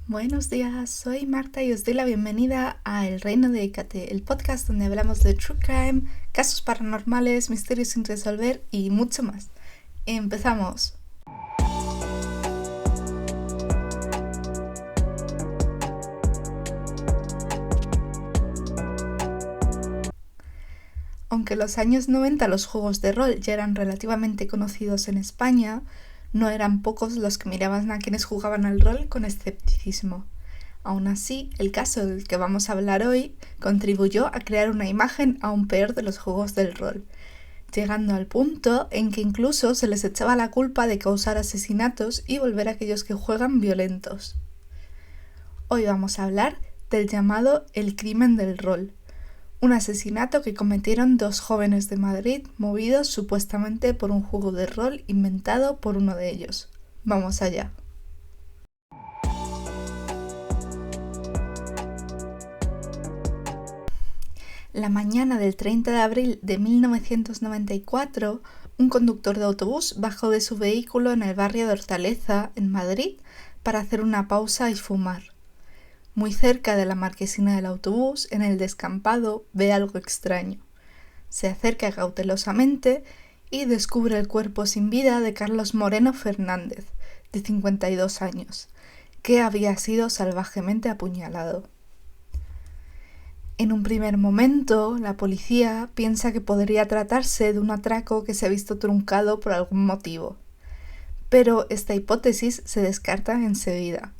Buenos días, soy Marta y os doy la bienvenida a El Reino de Hécate, el podcast donde hablamos de true crime, casos paranormales, misterios sin resolver y mucho más. ¡Empezamos! Aunque en los años 90 los juegos de rol ya eran relativamente conocidos en España, no eran pocos los que miraban a quienes jugaban al rol con escepticismo. Aún así, el caso del que vamos a hablar hoy contribuyó a crear una imagen aún peor de los juegos del rol, llegando al punto en que incluso se les echaba la culpa de causar asesinatos y volver a aquellos que juegan violentos. Hoy vamos a hablar del llamado el crimen del rol, un asesinato que cometieron dos jóvenes de Madrid movidos supuestamente por un juego de rol inventado por uno de ellos. Vamos allá. La mañana del 30 de abril de 1994, un conductor de autobús bajó de su vehículo en el barrio de Hortaleza, en Madrid, para hacer una pausa y fumar. Muy cerca de la marquesina del autobús, en el descampado, ve algo extraño. Se acerca cautelosamente y descubre el cuerpo sin vida de Carlos Moreno Fernández, de 52 años, que había sido salvajemente apuñalado. En un primer momento, la policía piensa que podría tratarse de un atraco que se ha visto truncado por algún motivo. Pero esta hipótesis se descarta enseguida.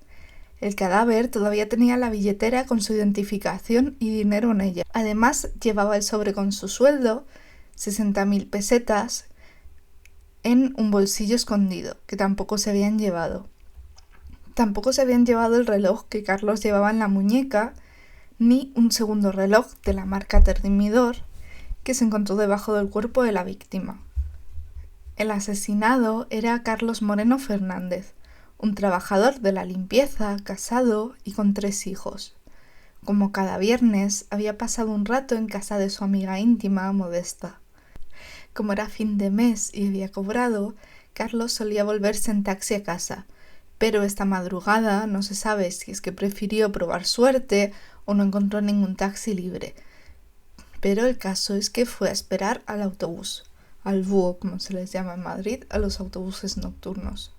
El cadáver todavía tenía la billetera con su identificación y dinero en ella. Además, llevaba el sobre con su sueldo, 60.000 pesetas, en un bolsillo escondido, que tampoco se habían llevado. Tampoco se habían llevado el reloj que Carlos llevaba en la muñeca, ni un segundo reloj de la marca Termidor que se encontró debajo del cuerpo de la víctima. El asesinado era Carlos Moreno Fernández, un trabajador de la limpieza, casado y con 3 hijos. Como cada viernes, había pasado un rato en casa de su amiga íntima, Modesta. Como era fin de mes y había cobrado, Carlos solía volverse en taxi a casa, pero esta madrugada no se sabe si es que prefirió probar suerte o no encontró ningún taxi libre. Pero el caso es que fue a esperar al autobús, al búho, como se les llama en Madrid, a los autobuses nocturnos.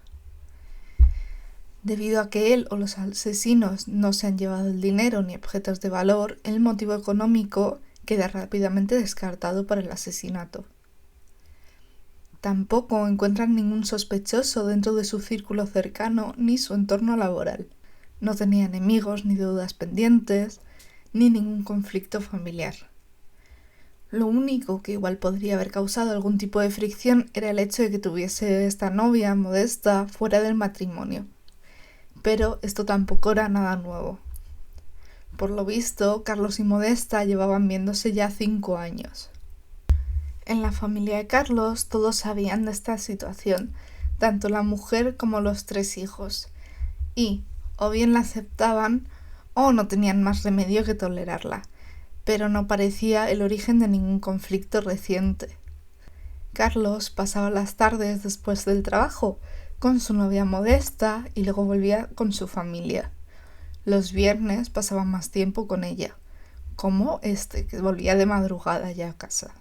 Debido a que él o los asesinos no se han llevado el dinero ni objetos de valor, el motivo económico queda rápidamente descartado para el asesinato. Tampoco encuentran ningún sospechoso dentro de su círculo cercano ni su entorno laboral. No tenía enemigos ni deudas pendientes, ni ningún conflicto familiar. Lo único que igual podría haber causado algún tipo de fricción era el hecho de que tuviese esta novia, Modesta, fuera del matrimonio. Pero esto tampoco era nada nuevo. Por lo visto, Carlos y Modesta llevaban viéndose ya 5 años. En la familia de Carlos todos sabían de esta situación, tanto la mujer como los 3 hijos, y o bien la aceptaban o no tenían más remedio que tolerarla, pero no parecía el origen de ningún conflicto reciente. Carlos pasaba las tardes después del trabajo con su novia Modesta y luego volvía con su familia. Los viernes pasaba más tiempo con ella, como que volvía de madrugada ya a casa.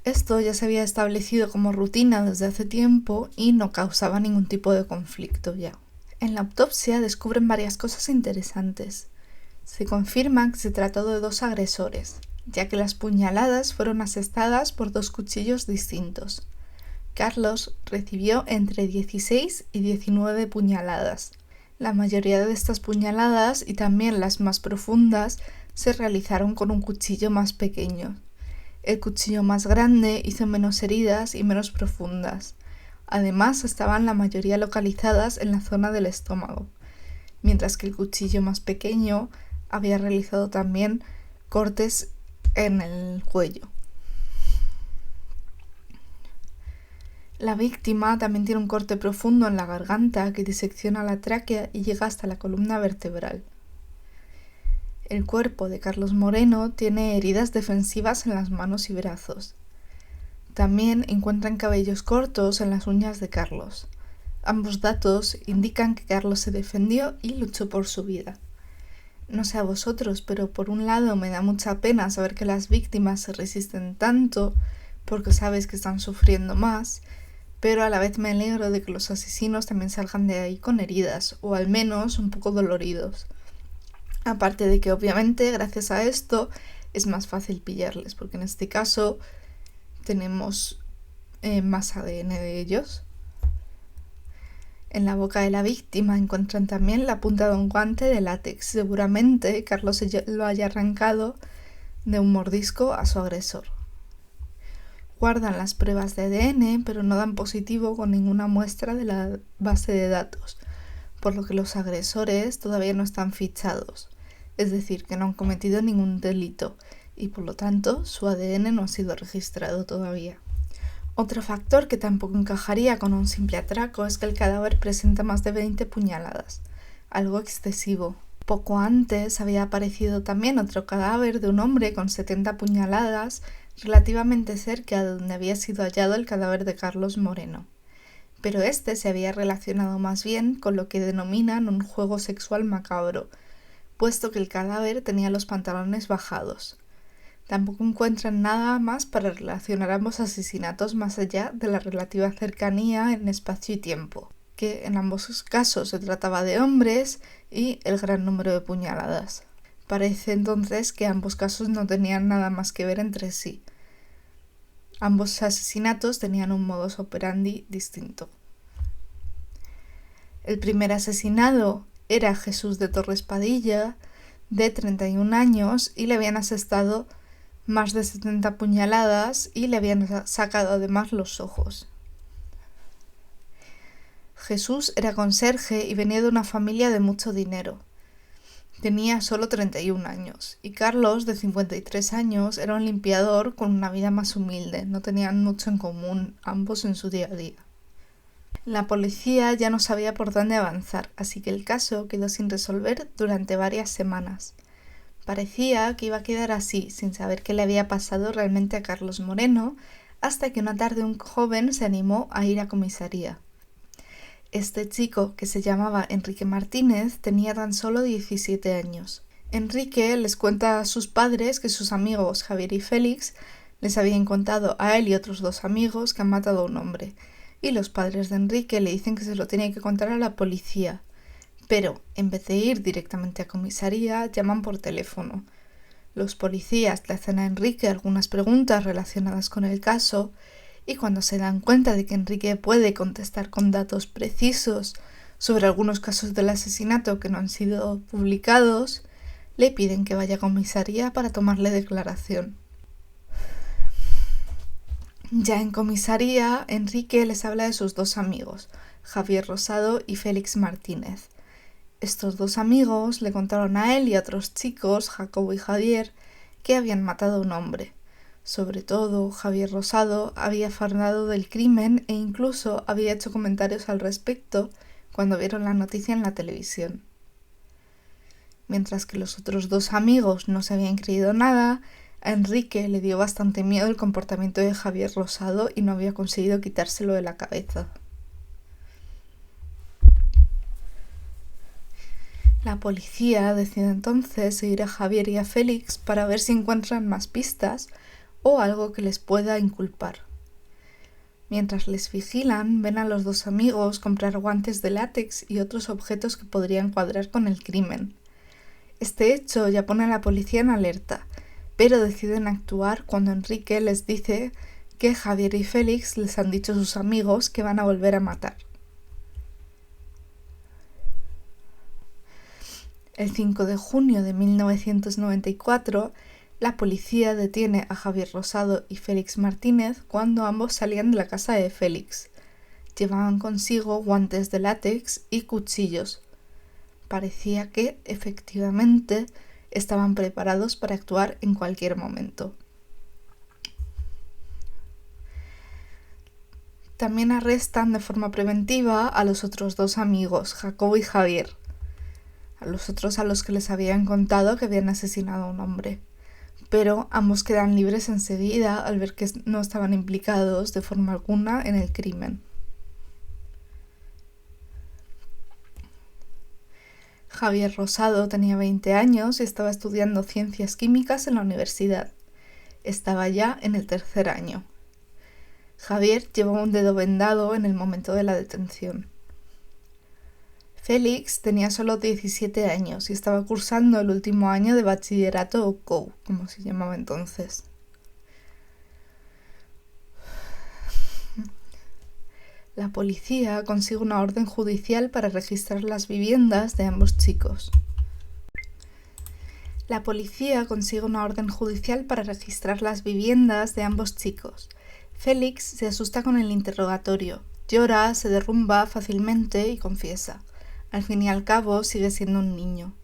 Esto ya se había establecido como rutina desde hace tiempo y no causaba ningún tipo de conflicto ya. En la autopsia descubren varias cosas interesantes. Se confirma que se trató de 2 agresores, ya que las puñaladas fueron asestadas por 2 cuchillos distintos. Carlos recibió entre 16 y 19 puñaladas. La mayoría de estas puñaladas, y también las más profundas, se realizaron con un cuchillo más pequeño. El cuchillo más grande hizo menos heridas y menos profundas. Además, estaban la mayoría localizadas en la zona del estómago, mientras que el cuchillo más pequeño había realizado también cortes en el cuello. La víctima también tiene un corte profundo en la garganta que disecciona la tráquea y llega hasta la columna vertebral. El cuerpo de Carlos Moreno tiene heridas defensivas en las manos y brazos. También encuentran cabellos cortos en las uñas de Carlos. Ambos datos indican que Carlos se defendió y luchó por su vida. No sé a vosotros, pero por un lado me da mucha pena saber que las víctimas se resisten tanto porque sabes que están sufriendo más, pero a la vez me alegro de que los asesinos también salgan de ahí con heridas, o al menos un poco doloridos. Aparte de que obviamente gracias a esto es más fácil pillarles, porque en este caso tenemos más ADN de ellos. En la boca de la víctima encuentran también la punta de un guante de látex. Seguramente Carlos lo haya arrancado de un mordisco a su agresor. Guardan las pruebas de ADN, pero no dan positivo con ninguna muestra de la base de datos, por lo que los agresores todavía no están fichados, es decir, que no han cometido ningún delito y por lo tanto su ADN no ha sido registrado todavía. Otro factor que tampoco encajaría con un simple atraco es que el cadáver presenta más de 20 puñaladas, algo excesivo. Poco antes había aparecido también otro cadáver de un hombre con 70 puñaladas relativamente cerca de donde había sido hallado el cadáver de Carlos Moreno. Pero este se había relacionado más bien con lo que denominan un juego sexual macabro, puesto que el cadáver tenía los pantalones bajados. Tampoco encuentran nada más para relacionar ambos asesinatos más allá de la relativa cercanía en espacio y tiempo, que en ambos casos se trataba de hombres y el gran número de puñaladas. Parece entonces que ambos casos no tenían nada más que ver entre sí. Ambos asesinatos tenían un modus operandi distinto. El primer asesinado era Jesús de Torres Padilla, de 31 años, y le habían asestado más de 70 puñaladas y le habían sacado además los ojos. Jesús era conserje y venía de una familia de mucho dinero. Tenía solo 31 años y Carlos, de 53 años, era un limpiador con una vida más humilde. No tenían mucho en común ambos en su día a día. La policía ya no sabía por dónde avanzar, así que el caso quedó sin resolver durante varias semanas. Parecía que iba a quedar así, sin saber qué le había pasado realmente a Carlos Moreno, hasta que una tarde un joven se animó a ir a comisaría. Este chico, que se llamaba Enrique Martínez, tenía tan solo 17 años. Enrique les cuenta a sus padres que sus amigos Javier y Félix les habían contado a él y otros 2 amigos que han matado a un hombre, y los padres de Enrique le dicen que se lo tiene que contar a la policía. Pero, en vez de ir directamente a comisaría, llaman por teléfono. Los policías le hacen a Enrique algunas preguntas relacionadas con el caso y cuando se dan cuenta de que Enrique puede contestar con datos precisos sobre algunos casos del asesinato que no han sido publicados, le piden que vaya a comisaría para tomarle declaración. Ya en comisaría, Enrique les habla de sus 2 amigos, Javier Rosado y Félix Martínez. Estos 2 amigos le contaron a él y a otros chicos, Jacobo y Javier, que habían matado a un hombre. Sobre todo, Javier Rosado había fardado del crimen e incluso había hecho comentarios al respecto cuando vieron la noticia en la televisión. Mientras que los otros 2 amigos no se habían creído nada, a Enrique le dio bastante miedo el comportamiento de Javier Rosado y no había conseguido quitárselo de la cabeza. La policía decide entonces seguir a Javier y a Félix para ver si encuentran más pistas o algo que les pueda inculpar. Mientras les vigilan, ven a los 2 amigos comprar guantes de látex y otros objetos que podrían cuadrar con el crimen. Este hecho ya pone a la policía en alerta, pero deciden actuar cuando Enrique les dice que Javier y Félix les han dicho a sus amigos que van a volver a matar. El 5 de junio de 1994, la policía detiene a Javier Rosado y Félix Martínez cuando ambos salían de la casa de Félix. Llevaban consigo guantes de látex y cuchillos. Parecía que, efectivamente, estaban preparados para actuar en cualquier momento. También arrestan de forma preventiva a los otros 2 amigos, Jacobo y Javier, a los otros a los que les habían contado que habían asesinado a un hombre. Pero ambos quedan libres enseguida al ver que no estaban implicados de forma alguna en el crimen. Javier Rosado tenía 20 años y estaba estudiando ciencias químicas en la universidad. Estaba ya en el 3er año. Javier llevaba un dedo vendado en el momento de la detención. Félix tenía solo 17 años y estaba cursando el último año de bachillerato o COU, como se llamaba entonces. La policía consigue una orden judicial para registrar las viviendas de ambos chicos. Félix se asusta con el interrogatorio, llora, se derrumba fácilmente y confiesa. Al fin y al cabo sigue siendo un niño,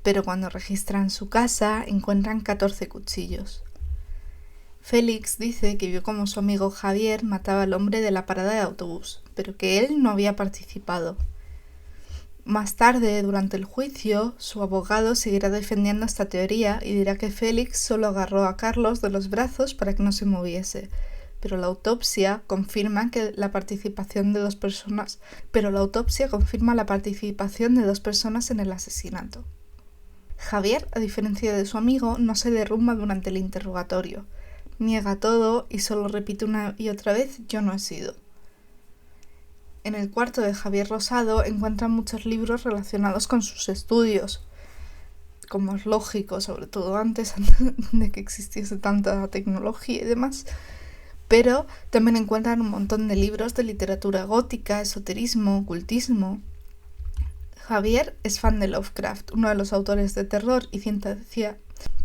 pero cuando registran su casa encuentran 14 cuchillos. Félix dice que vio cómo su amigo Javier mataba al hombre de la parada de autobús, pero que él no había participado. Más tarde, durante el juicio, su abogado seguirá defendiendo esta teoría y dirá que Félix solo agarró a Carlos de los brazos para que no se moviese, pero la autopsia confirma la participación de dos personas en el asesinato. Javier, a diferencia de su amigo, no se derrumba durante el interrogatorio. Niega todo y solo repite una y otra vez: yo no he sido. En el cuarto de Javier Rosado encuentran muchos libros relacionados con sus estudios, como es lógico, sobre todo antes de que existiese tanta tecnología y demás, pero también encuentran un montón de libros de literatura gótica, esoterismo, ocultismo. Javier es fan de Lovecraft, uno de los autores de terror y ciencia,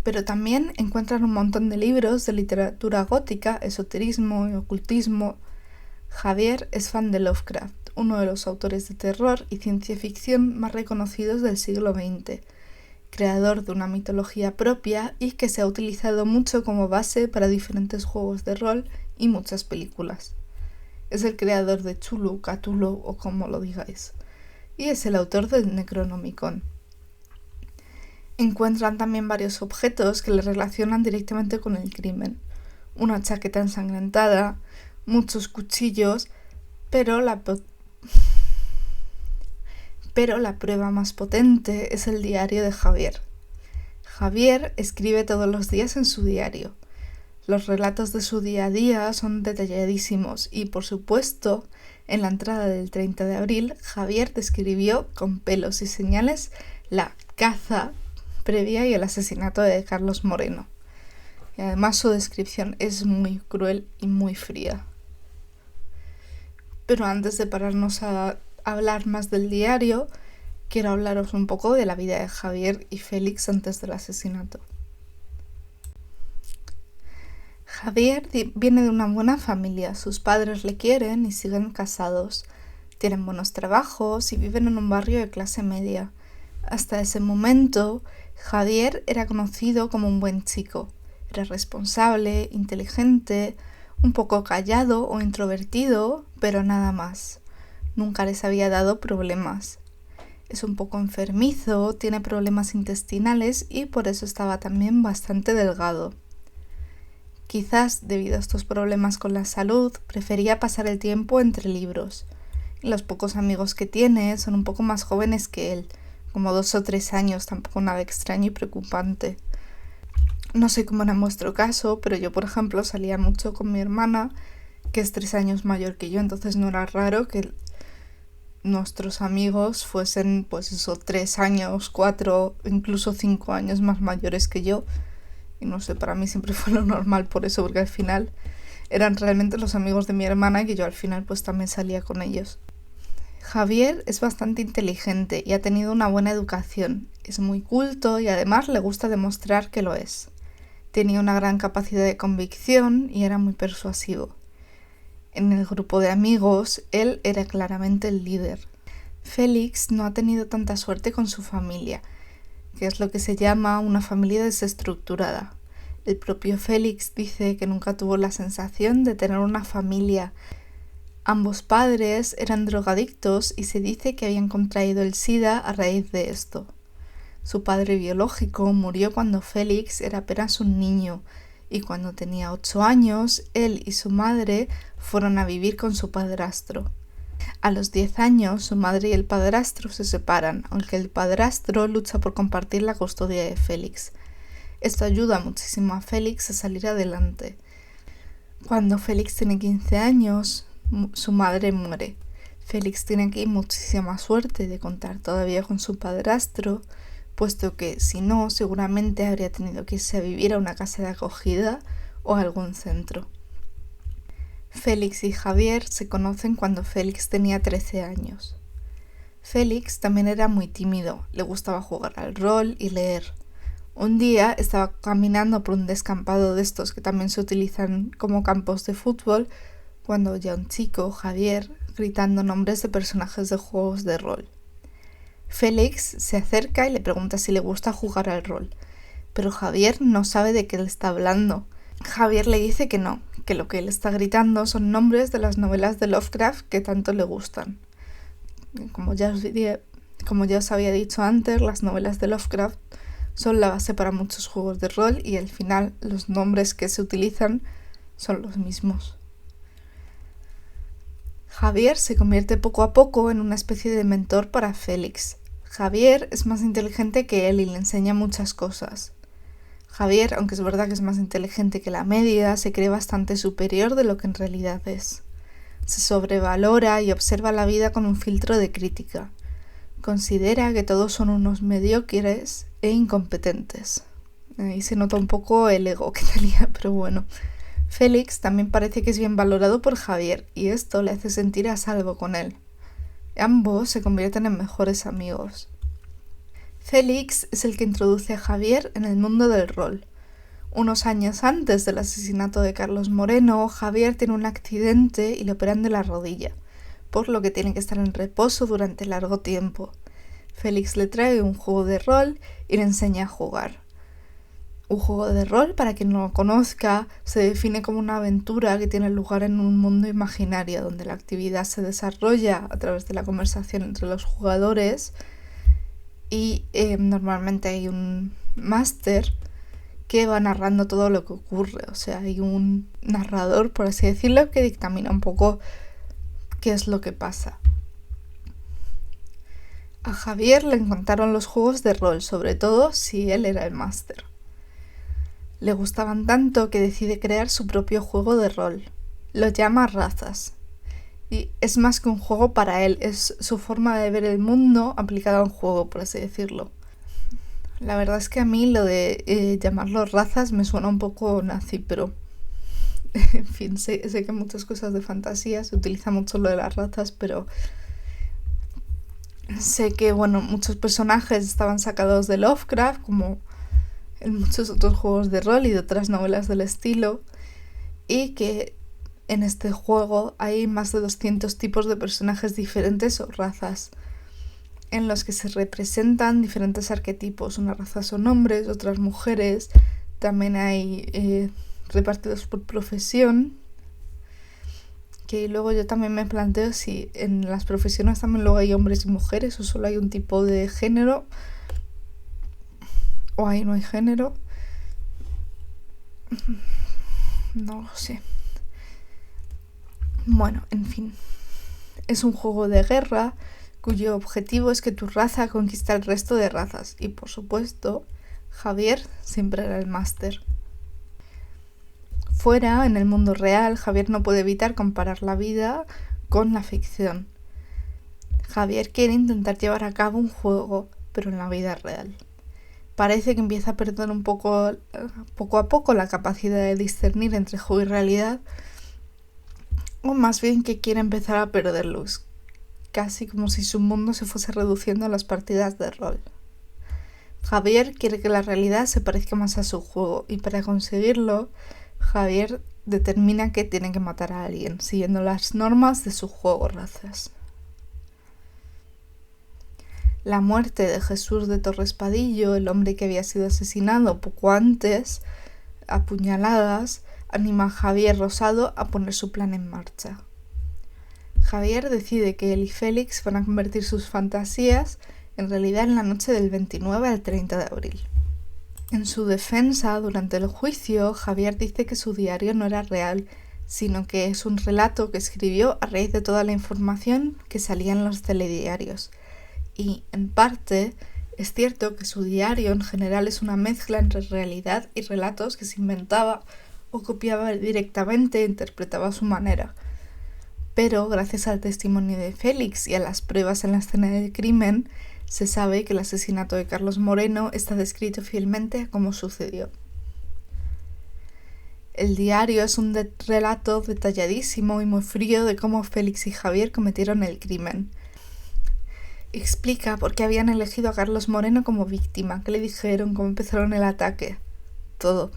pero también encuentran un montón de libros de literatura gótica, esoterismo y ocultismo. Javier es fan de Lovecraft, uno de los autores de terror y ciencia ficción más reconocidos del siglo XX, creador de una mitología propia y que se ha utilizado mucho como base para diferentes juegos de rol y muchas películas. Es el creador de Cthulhu o como lo digáis, y es el autor del Necronomicon. Encuentran también varios objetos que le relacionan directamente con el crimen. Una chaqueta ensangrentada, muchos cuchillos, pero la prueba más potente es el diario de Javier. Javier escribe todos los días en su diario. Los relatos de su día a día son detalladísimos y, por supuesto, en la entrada del 30 de abril, Javier describió con pelos y señales la caza previa y el asesinato de Carlos Moreno. Y además su descripción es muy cruel y muy fría. Pero antes de pararnos a hablar más del diario, quiero hablaros un poco de la vida de Javier y Félix antes del asesinato. Javier viene de una buena familia, sus padres le quieren y siguen casados, tienen buenos trabajos y viven en un barrio de clase media. Hasta ese momento, Javier era conocido como un buen chico. Era responsable, inteligente, un poco callado o introvertido, pero nada más. Nunca les había dado problemas. Es un poco enfermizo, tiene problemas intestinales y por eso estaba también bastante delgado. Quizás, debido a estos problemas con la salud, prefería pasar el tiempo entre libros. Y los pocos amigos que tiene son un poco más jóvenes que él, como 2 o 3 años, tampoco nada extraño y preocupante. No sé cómo era en vuestro caso, pero yo, por ejemplo, salía mucho con mi hermana, que es 3 años mayor que yo, entonces no era raro que nuestros amigos fuesen, 3 años, 4, incluso 5 años más mayores que yo. Y no sé, para mí siempre fue lo normal por eso, porque al final eran realmente los amigos de mi hermana y que yo al final pues también salía con ellos. Javier es bastante inteligente y ha tenido una buena educación. Es muy culto y además le gusta demostrar que lo es. Tenía una gran capacidad de convicción y era muy persuasivo. En el grupo de amigos, él era claramente el líder. Félix no ha tenido tanta suerte con su familia, que es lo que se llama una familia desestructurada. El propio Félix dice que nunca tuvo la sensación de tener una familia. Ambos padres eran drogadictos y se dice que habían contraído el SIDA a raíz de esto. Su padre biológico murió cuando Félix era apenas un niño y cuando tenía 8 años, él y su madre fueron a vivir con su padrastro. A los 10 años, su madre y el padrastro se separan, aunque el padrastro lucha por compartir la custodia de Félix. Esto ayuda muchísimo a Félix a salir adelante. Cuando Félix tiene 15 años, su madre muere. Félix tiene aquí muchísima suerte de contar todavía con su padrastro, puesto que si no, seguramente habría tenido que irse a vivir a una casa de acogida o a algún centro. Félix y Javier se conocen cuando Félix tenía 13 años. Félix también era muy tímido, le gustaba jugar al rol y leer. Un día estaba caminando por un descampado de estos que también se utilizan como campos de fútbol cuando oye a un chico, Javier, gritando nombres de personajes de juegos de rol. Félix se acerca y le pregunta si le gusta jugar al rol, pero Javier no sabe de qué le está hablando. Javier le dice que no, que lo que él está gritando son nombres de las novelas de Lovecraft que tanto le gustan. Como ya os había dicho antes, las novelas de Lovecraft son la base para muchos juegos de rol y al final los nombres que se utilizan son los mismos. Javier se convierte poco a poco en una especie de mentor para Félix. Javier es más inteligente que él y le enseña muchas cosas. Javier, aunque es verdad que es más inteligente que la media, se cree bastante superior de lo que en realidad es. Se sobrevalora y observa la vida con un filtro de crítica. Considera que todos son unos mediocres e incompetentes. Ahí se nota un poco el ego que tenía, pero bueno. Félix también parece que es bien valorado por Javier y esto le hace sentir a salvo con él. Ambos se convierten en mejores amigos. Félix es el que introduce a Javier en el mundo del rol. Unos años antes del asesinato de Carlos Moreno, Javier tiene un accidente y le operan de la rodilla, por lo que tiene que estar en reposo durante largo tiempo. Félix le trae un juego de rol y le enseña a jugar. Un juego de rol, para quien no lo conozca, se define como una aventura que tiene lugar en un mundo imaginario, donde la actividad se desarrolla a través de la conversación entre los jugadores y normalmente hay un máster que va narrando todo lo que ocurre. O sea, hay un narrador, por así decirlo, que dictamina un poco qué es lo que pasa. A Javier le encantaron los juegos de rol, sobre todo si él era el máster. Le gustaban tanto que decide crear su propio juego de rol. Lo llama Razas. Y es más que un juego para él, es su forma de ver el mundo aplicado a un juego, por así decirlo. La verdad es que a mí lo de llamarlo Razas me suena un poco nazi, pero en fin, sé que en muchas cosas de fantasía se utiliza mucho lo de las razas, pero sé que, bueno, muchos personajes estaban sacados de Lovecraft, como en muchos otros juegos de rol y de otras novelas del estilo, y que en este juego hay más de 200 tipos de personajes diferentes o razas, en los que se representan diferentes arquetipos. Unas razas son hombres, otras mujeres, también hay repartidos por profesión, que luego yo también me planteo si en las profesiones también luego hay hombres y mujeres o solo hay un tipo de género o ahí no hay género. No lo sé. Bueno, en fin, es un juego de guerra cuyo objetivo es que tu raza conquiste al resto de razas y, por supuesto, Javier siempre era el máster. Fuera, en el mundo real, Javier no puede evitar comparar la vida con la ficción. Javier quiere intentar llevar a cabo un juego, pero en la vida real. Parece que empieza a perder un poco a poco la capacidad de discernir entre juego y realidad, o más bien que quiere empezar a perder luz, casi como si su mundo se fuese reduciendo a las partidas de rol. Javier quiere que la realidad se parezca más a su juego y para conseguirlo, Javier determina que tiene que matar a alguien, siguiendo las normas de su juego Razas. La muerte de Jesús de Torres Padillo, el hombre que había sido asesinado poco antes, a puñaladas, anima a Javier Rosado a poner su plan en marcha. Javier decide que él y Félix van a convertir sus fantasías en realidad en la noche del 29 al 30 de abril. En su defensa, durante el juicio, Javier dice que su diario no era real, sino que es un relato que escribió a raíz de toda la información que salía en los telediarios. Y, en parte, es cierto que su diario en general es una mezcla entre realidad y relatos que se inventaba o copiaba directamente e interpretaba a su manera. Pero, gracias al testimonio de Félix y a las pruebas en la escena del crimen, se sabe que el asesinato de Carlos Moreno está descrito fielmente a cómo sucedió. El diario es un relato detalladísimo y muy frío de cómo Félix y Javier cometieron el crimen. Explica por qué habían elegido a Carlos Moreno como víctima, qué le dijeron, cómo empezaron el ataque, todo.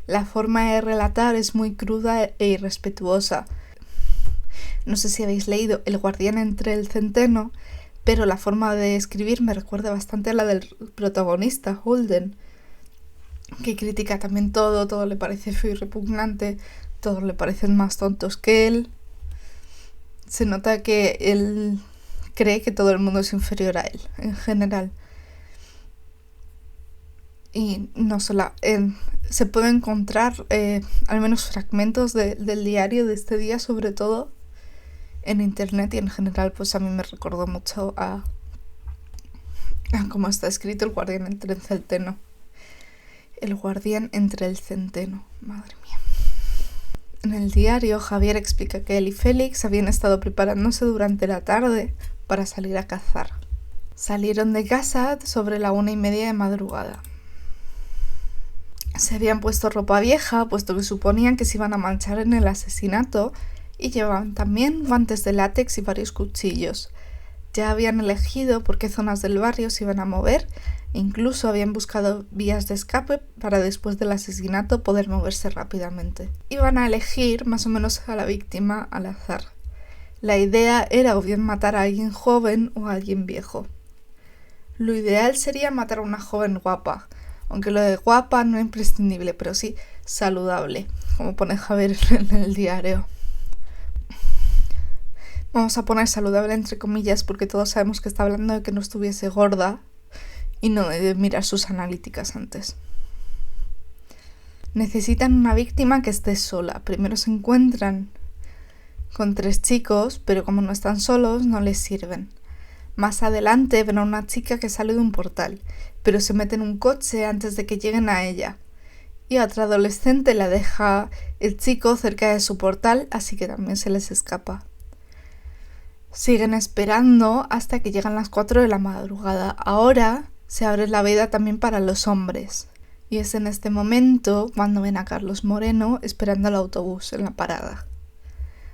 La forma de relatar es muy cruda e irrespetuosa. No sé si habéis leído El guardián entre el centeno, pero la forma de escribir me recuerda bastante a la del protagonista, Holden, que critica también todo le parece feo y repugnante, todos le parecen más tontos que él. Se nota que él cree que todo el mundo es inferior a él, en general. Y no solo, se puede encontrar al menos fragmentos del diario de este día, sobre todo en internet, y en general pues a mí me recordó mucho a cómo está escrito El guardián entre el centeno. El guardián entre el centeno, madre mía. En el diario, Javier explica que él y Félix habían estado preparándose durante la tarde para salir a cazar. Salieron de casa sobre la 1:30 de madrugada. Se habían puesto ropa vieja, puesto que suponían que se iban a manchar en el asesinato, y llevaban también guantes de látex y varios cuchillos. Ya habían elegido por qué zonas del barrio se iban a mover, e incluso habían buscado vías de escape para después del asesinato poder moverse rápidamente. Iban a elegir más o menos a la víctima al azar. La idea era o bien matar a alguien joven o a alguien viejo. Lo ideal sería matar a una joven guapa, aunque lo de guapa no es imprescindible, pero sí saludable, como pone Javier en el diario. Vamos a poner saludable entre comillas porque todos sabemos que está hablando de que no estuviese gorda y no de mirar sus analíticas antes. Necesitan una víctima que esté sola. Primero se encuentran con 3 chicos, pero como no están solos, no les sirven. Más adelante ven a una chica que sale de un portal, pero se mete en un coche antes de que lleguen a ella. Y a otra adolescente la deja el chico cerca de su portal, así que también se les escapa. Siguen esperando hasta que llegan las 4 de la madrugada. Ahora se abre la veda también para los hombres. Y es en este momento cuando ven a Carlos Moreno esperando el autobús en la parada.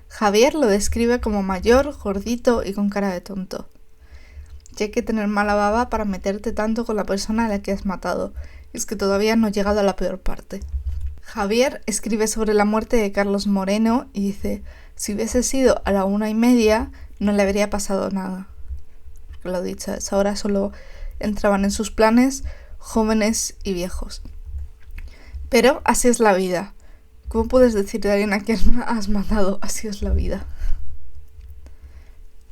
Javier lo describe como mayor, gordito y con cara de tonto. Y hay que tener mala baba para meterte tanto con la persona a la que has matado. Es que todavía no he llegado a la peor parte. Javier escribe sobre la muerte de Carlos Moreno y dice: si hubiese sido a la 1:30 no le habría pasado nada. Lo dicho, a esa hora solo entraban en sus planes jóvenes y viejos. Pero así es la vida. ¿Cómo puedes decir de alguien a quien has matado? Así es la vida.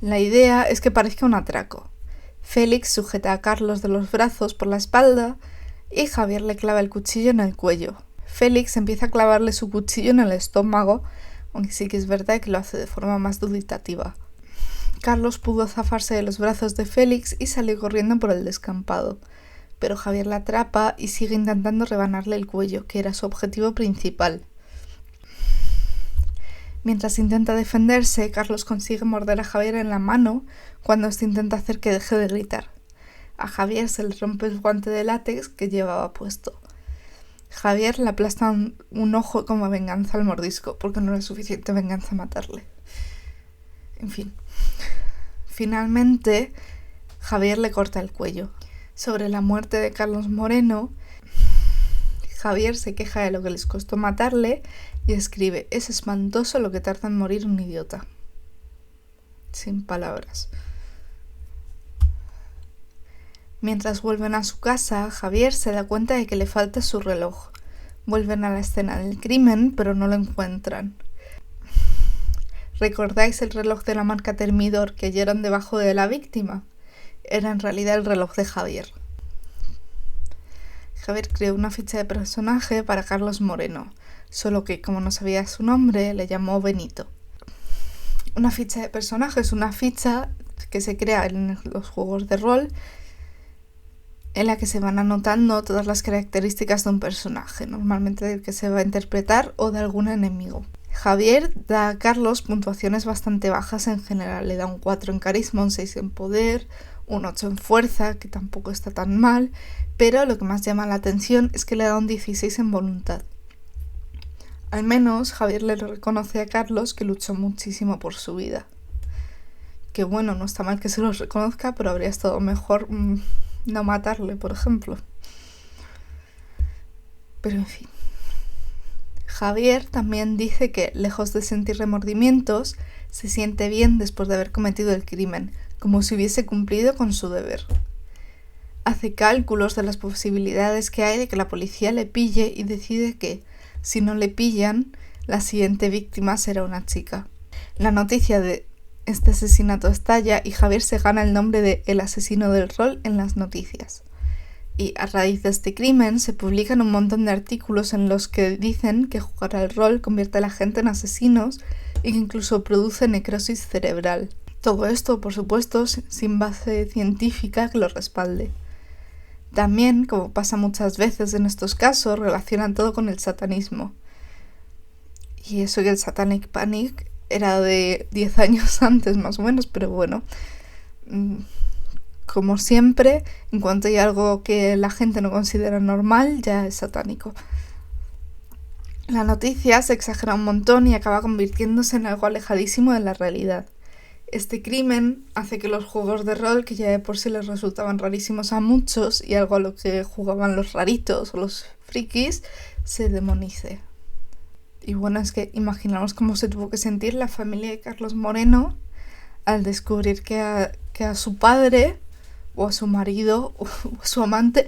La idea es que parezca un atraco. Félix sujeta a Carlos de los brazos por la espalda y Javier le clava el cuchillo en el cuello. Félix empieza a clavarle su cuchillo en el estómago, aunque sí que es verdad que lo hace de forma más dubitativa. Carlos pudo zafarse de los brazos de Félix y salió corriendo por el descampado, pero Javier la atrapa y sigue intentando rebanarle el cuello, que era su objetivo principal. Mientras intenta defenderse, Carlos consigue morder a Javier en la mano cuando éste intenta hacer que deje de gritar. A Javier se le rompe el guante de látex que llevaba puesto. Javier le aplasta un ojo como venganza al mordisco, porque no era suficiente venganza matarle. En fin. Finalmente, Javier le corta el cuello. Sobre la muerte de Carlos Moreno, Javier se queja de lo que les costó matarle y escribe: es espantoso lo que tarda en morir un idiota. Sin palabras. Mientras vuelven a su casa, Javier se da cuenta de que le falta su reloj. Vuelven a la escena del crimen, pero no lo encuentran. ¿Recordáis el reloj de la marca Thermidor que hallaron debajo de la víctima? Era en realidad el reloj de Javier. Javier creó una ficha de personaje para Carlos Moreno, solo que como no sabía su nombre, le llamó Benito. Una ficha de personaje es una ficha que se crea en los juegos de rol en la que se van anotando todas las características de un personaje, normalmente del que se va a interpretar o de algún enemigo. Javier da a Carlos puntuaciones bastante bajas en general, le da un 4 en carisma, un 6 en poder, un 8 en fuerza, que tampoco está tan mal, pero lo que más llama la atención es que le da un 16 en voluntad. Al menos Javier le reconoce a Carlos que luchó muchísimo por su vida. Que bueno, no está mal que se lo reconozca, pero habría estado mejor no matarle, por ejemplo. Pero en fin. Javier también dice que, lejos de sentir remordimientos, se siente bien después de haber cometido el crimen, como si hubiese cumplido con su deber. Hace cálculos de las posibilidades que hay de que la policía le pille y decide que, si no le pillan, la siguiente víctima será una chica. La noticia de este asesinato estalla y Javier se gana el nombre de el asesino del rol en las noticias. Y a raíz de este crimen se publican un montón de artículos en los que dicen que jugar al rol convierte a la gente en asesinos y que incluso produce necrosis cerebral. Todo esto, por supuesto, sin base científica que lo respalde. También, como pasa muchas veces en estos casos, relacionan todo con el satanismo. Y eso que el Satanic Panic era de 10 años antes más o menos, pero bueno, como siempre, en cuanto hay algo que la gente no considera normal, ya es satánico. La noticia se exagera un montón y acaba convirtiéndose en algo alejadísimo de la realidad. Este crimen hace que los juegos de rol, que ya de por sí les resultaban rarísimos a muchos y algo a lo que jugaban los raritos o los frikis, se demonice. Y bueno, es que imaginaos cómo se tuvo que sentir la familia de Carlos Moreno al descubrir que a su padre o a su marido o a su amante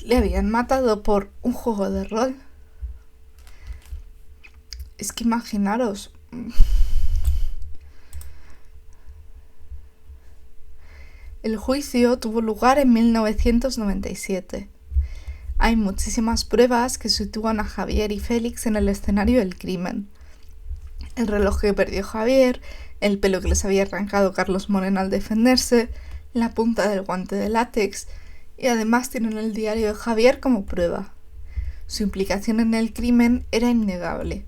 le habían matado por un juego de rol. Es que imaginaros. El juicio tuvo lugar en 1997. Hay muchísimas pruebas que sitúan a Javier y Félix en el escenario del crimen. El reloj que perdió Javier, el pelo que les había arrancado Carlos Moreno al defenderse, la punta del guante de látex y además tienen el diario de Javier como prueba. Su implicación en el crimen era innegable.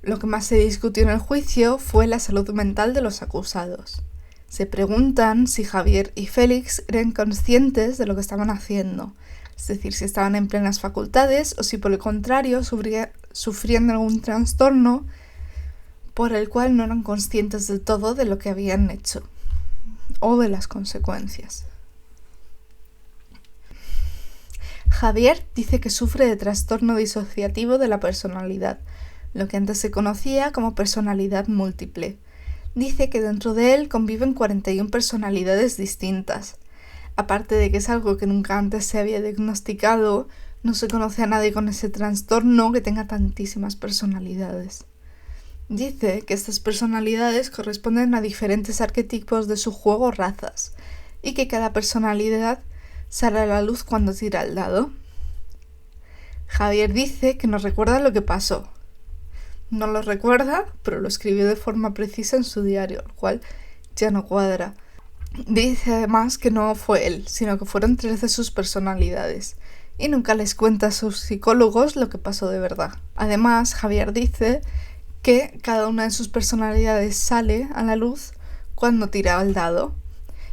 Lo que más se discutió en el juicio fue la salud mental de los acusados. Se preguntan si Javier y Félix eran conscientes de lo que estaban haciendo, es decir, si estaban en plenas facultades o si por el contrario sufrían de algún trastorno por el cual no eran conscientes del todo de lo que habían hecho o de las consecuencias. Javier dice que sufre de trastorno disociativo de la personalidad, lo que antes se conocía como personalidad múltiple. Dice que dentro de él conviven 41 personalidades distintas. Aparte de que es algo que nunca antes se había diagnosticado, no se conoce a nadie con ese trastorno que tenga tantísimas personalidades. Dice que estas personalidades corresponden a diferentes arquetipos de su juego o razas, y que cada personalidad sale a la luz cuando tira el dado. Javier dice que no recuerda lo que pasó. No lo recuerda, pero lo escribió de forma precisa en su diario, lo cual ya no cuadra. Dice además que no fue él, sino que fueron 3 de sus personalidades, y nunca les cuenta a sus psicólogos lo que pasó de verdad. Además, Javier dice que cada una de sus personalidades sale a la luz cuando tira el dado.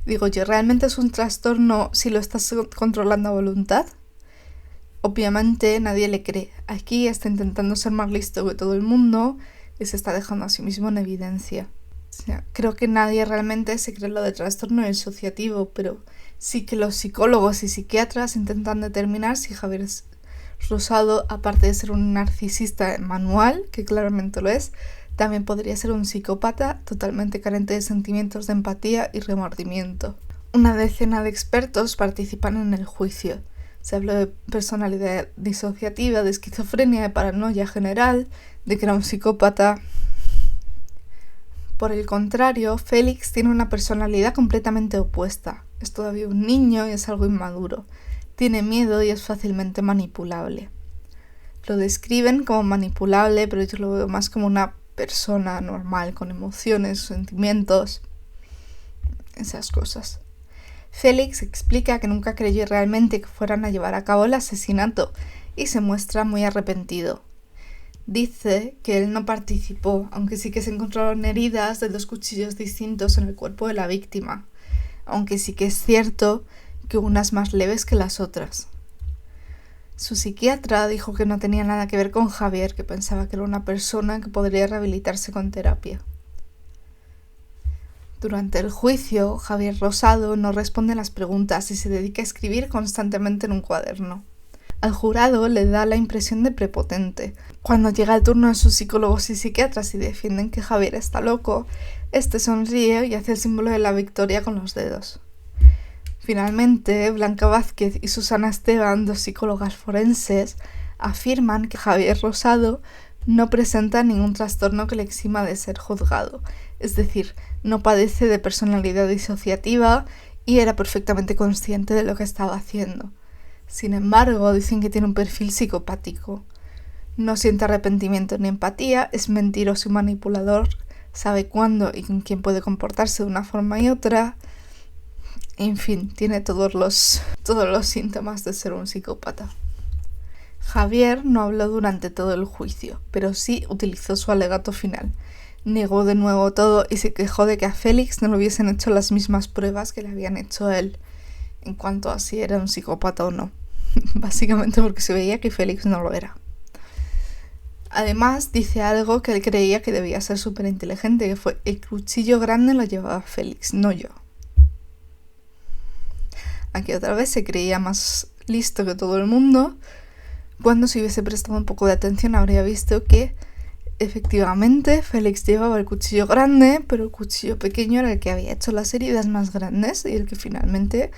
Digo yo, ¿realmente es un trastorno si lo estás controlando a voluntad? Obviamente nadie le cree. Aquí está intentando ser más listo que todo el mundo y se está dejando a sí mismo en evidencia. O sea, creo que nadie realmente se cree lo de trastorno disociativo, pero sí que los psicólogos y psiquiatras intentan determinar si Javier Rosado, aparte de ser un narcisista manual, que claramente lo es, también podría ser un psicópata totalmente carente de sentimientos de empatía y remordimiento. Una decena de expertos participan en el juicio. Se habló de personalidad disociativa, de esquizofrenia, de paranoia general, de que era un psicópata. Por el contrario, Félix tiene una personalidad completamente opuesta. Es todavía un niño y es algo inmaduro. Tiene miedo y es fácilmente manipulable. Lo describen como manipulable, pero yo lo veo más como una persona normal, con emociones, sentimientos, esas cosas. Félix explica que nunca creyó realmente que fueran a llevar a cabo el asesinato y se muestra muy arrepentido. Dice que él no participó, aunque sí que se encontraron heridas de 2 cuchillos distintos en el cuerpo de la víctima, aunque sí que es cierto que unas más leves que las otras. Su psiquiatra dijo que no tenía nada que ver con Javier, que pensaba que era una persona que podría rehabilitarse con terapia. Durante el juicio, Javier Rosado no responde a las preguntas y se dedica a escribir constantemente en un cuaderno. Al jurado le da la impresión de prepotente. Cuando llega el turno de sus psicólogos y psiquiatras y defienden que Javier está loco, este sonríe y hace el símbolo de la victoria con los dedos. Finalmente, Blanca Vázquez y Susana Esteban, 2 psicólogas forenses, afirman que Javier Rosado no presenta ningún trastorno que le exima de ser juzgado, es decir, no padece de personalidad disociativa y era perfectamente consciente de lo que estaba haciendo. Sin embargo, dicen que tiene un perfil psicopático. No siente arrepentimiento ni empatía, es mentiroso y manipulador, sabe cuándo y con quién puede comportarse de una forma y otra. En fin, tiene todos los síntomas de ser un psicópata. Javier no habló durante todo el juicio, pero sí utilizó su alegato final. Negó de nuevo todo y se quejó de que a Félix no le hubiesen hecho las mismas pruebas que le habían hecho a él, en cuanto a si era un psicópata o no. Básicamente porque se veía que Félix no lo era. Además, dice algo que él creía que debía ser súper inteligente, que fue: el cuchillo grande lo llevaba Félix, no yo. Aquí otra vez se creía más listo que todo el mundo, cuando si hubiese prestado un poco de atención habría visto que efectivamente Félix llevaba el cuchillo grande, pero el cuchillo pequeño era el que había hecho las heridas más grandes y el que finalmente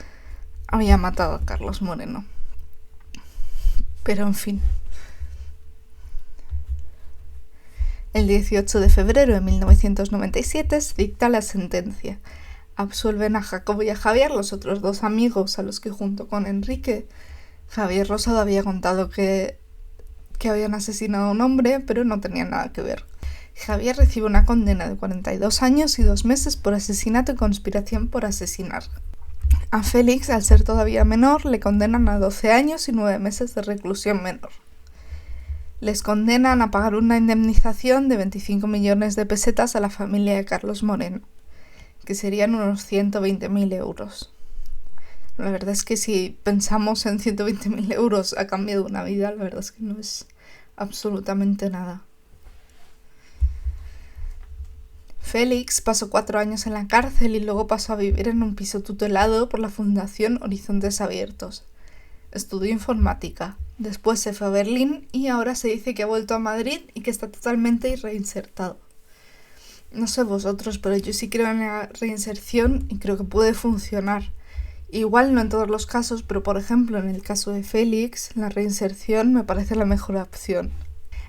había matado a Carlos Moreno. Pero en fin. El 18 de febrero de 1997 se dicta la sentencia. Absuelven a Jacobo y a Javier, los otros 2 amigos a los que junto con Enrique, Javier Rosado había contado que habían asesinado a un hombre, pero no tenían nada que ver. Javier recibe una condena de 42 años y 2 meses por asesinato y conspiración por asesinar. A Félix, al ser todavía menor, le condenan a 12 años y 9 meses de reclusión menor. Les condenan a pagar una indemnización de 25 millones de pesetas a la familia de Carlos Moreno, que serían unos 120.000 euros. La verdad es que si pensamos en 120.000 euros a cambio de una vida, la verdad es que no es absolutamente nada. Félix pasó 4 años en la cárcel y luego pasó a vivir en un piso tutelado por la Fundación Horizontes Abiertos. Estudió informática, después se fue a Berlín y ahora se dice que ha vuelto a Madrid y que está totalmente reinsertado. No sé vosotros, pero yo sí creo en la reinserción y creo que puede funcionar. Igual no en todos los casos, pero por ejemplo en el caso de Félix, la reinserción me parece la mejor opción.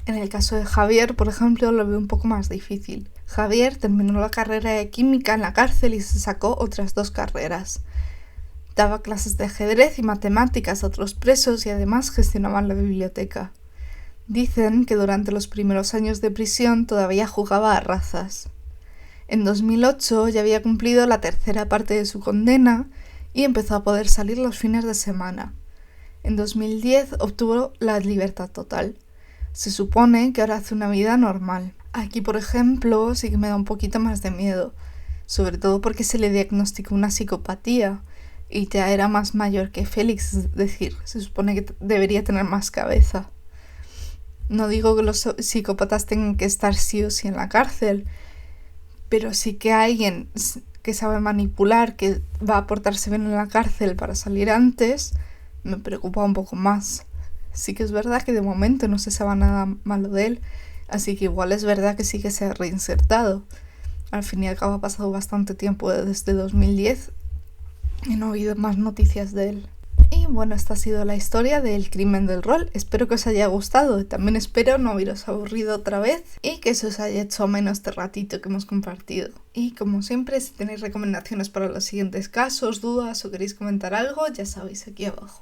En el caso de Javier, por ejemplo, lo veo un poco más difícil. Javier terminó la carrera de química en la cárcel y se sacó otras 2 carreras. Daba clases de ajedrez y matemáticas a otros presos y además gestionaba la biblioteca. Dicen que durante los primeros años de prisión todavía jugaba a razas. En 2008 ya había cumplido la 3ª parte de su condena y empezó a poder salir los fines de semana. En 2010 obtuvo la libertad total. Se supone que ahora hace una vida normal. Aquí, por ejemplo, sí que me da un poquito más de miedo, sobre todo porque se le diagnosticó una psicopatía y ya era más mayor que Félix, es decir, se supone que debería tener más cabeza. No digo que los psicópatas tengan que estar sí o sí en la cárcel, pero sí que alguien que sabe manipular, que va a portarse bien en la cárcel para salir antes, me preocupa un poco más. Sí que es verdad que de momento no se sabe nada malo de él, así que igual es verdad que sí que se ha reinsertado. Al fin y al cabo ha pasado bastante tiempo desde 2010 y no ha habido más noticias de él. Y bueno, esta ha sido la historia del crimen del rol. Espero que os haya gustado. También espero no haberos aburrido otra vez y que se os haya hecho menos este ratito que hemos compartido. Y como siempre, si tenéis recomendaciones para los siguientes casos, dudas o queréis comentar algo, ya sabéis, aquí abajo.